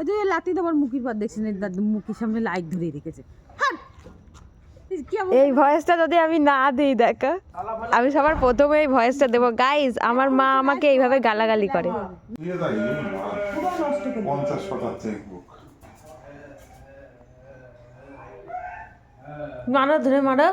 তুই লাতি তোমার মুখের পর দেখছি না, মুখের সামনে লাইট ধরিয়ে রেখেছে। এই ভয়েসটা যদি আমি না দিই দেখা, আমি সবার প্রথমে এই ভয়েসটা দেবো। গাইজ, আমার মা আমাকে এইভাবে গালাগালি করে। মারা ধরে মারা।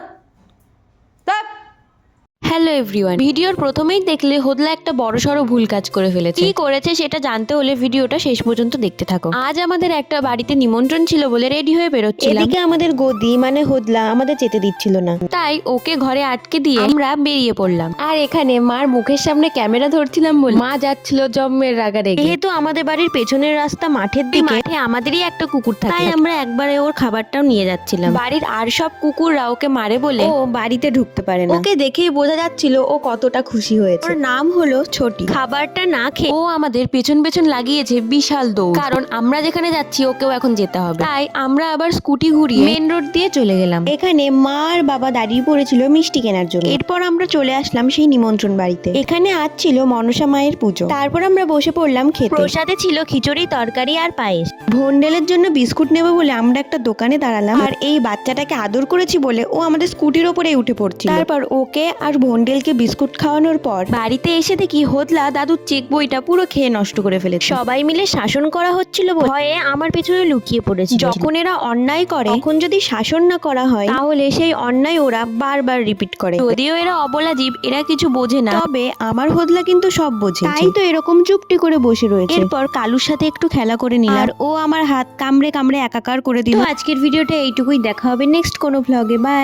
হ্যালো এভরিওয়ান, ভিডিওর প্রথমেই দেখলে হোদলা একটা বড়সড় ভুল কাজ করে ফেলেছে। কি করেছে সেটা জানতে হলে ভিডিওটা শেষ পর্যন্ত দেখতে থাকো। আজ আমাদের একটা বাড়িতে নিমন্ত্রণ ছিল বলে রেডি হয়ে বেরোচ্ছিলাম। এদিকে আমাদের গদি মানে হোদলা আমাদের যেতে দিচ্ছিল না, তাই ওকে ঘরে আটকে দিয়ে আমরা বেরিয়ে পড়লাম। আর এখানে মার মুখের সামনে ক্যামেরা ধরছিলাম বলে মা যাচ্ছিল জম্মের রাগা রেগে। যেহেতু আমাদের বাড়ির পেছনের রাস্তা মাঠের দিকে, মাঠে আমাদেরই একটা কুকুর থাকে, তাই আমরা একবারে ওর খাবারটাও নিয়ে যাচ্ছিলাম। বাড়ির আর সব কুকুররা ওকে মারে বলে ও বাড়িতে ঢুকতে পারে না। ওকে দেখেই বোঝা যাচ্ছিল ও কতটা খুশি হয়েছে। ওর নাম হলো ছোটি। খাবারটা না খেয়ে ও আমাদের পেছন পেছন লাগিয়েছে বিশাল দৌড়, কারণ আমরা যেখানে যাচ্ছি ওকেও এখন যেতে হবে। তাই আমরা আবার স্কুটি ঘুরিয়ে মেন রোড দিয়ে চলে গেলাম। এখানে মা আর বাবা দাঁড়িয়ে পড়েছিল মিষ্টি কেনার জন্য। এরপর আমরা চলে আসলাম সেই নিমন্ত্রণ বাড়িতে। এখানে আজ ছিল মনসা মায়ের পুজো। তারপর আমরা বসে পড়লাম খেতে। প্রসাদে ছিল খিচুড়ি, তরকারি আর পায়েস। ভন্ডেলের জন্য বিস্কুট নেবো বলে আমরা একটা দোকানে দাঁড়ালাম, আর এই বাচ্চাটাকে আদর করেছি বলে ও আমাদের স্কুটির ওপরে উঠে পড়ছিল। তারপর ওকে আর ভন্ডেলকে বিস্কুট খাওয়ানোর পর বাড়িতে এসে দেখি হোদলা দাদুর চেক বইটা পুরো খেয়ে নষ্ট করে ফেলেছে। সবাই মিলে শাসন করা হচ্ছিল ভয়ে আমার পেছনে লুকিয়ে পড়েছে। যখন এরা অন্যায় করে তখন যদি শাসন না করা হয় তাহলে সেই অন্যায় ওরা বারবার রিপিট করে। যদিও এরা অবলা জীব, এরা কিছু বোঝে না, তবে আমার হোদলা কিন্তু সব বোঝে, তাই তো এরকম চুপটি করে বসে রয়েছে। এরপর কালুর সাথে একটু খেলা করে নিলাম, আর ও আমার হাত কামড়ে কামড়ে একাকার করে দিল। তো আজকের ভিডিওটা এইটুকুই, দেখা হবে নেক্সট কোনো ভ্লগে। বাই।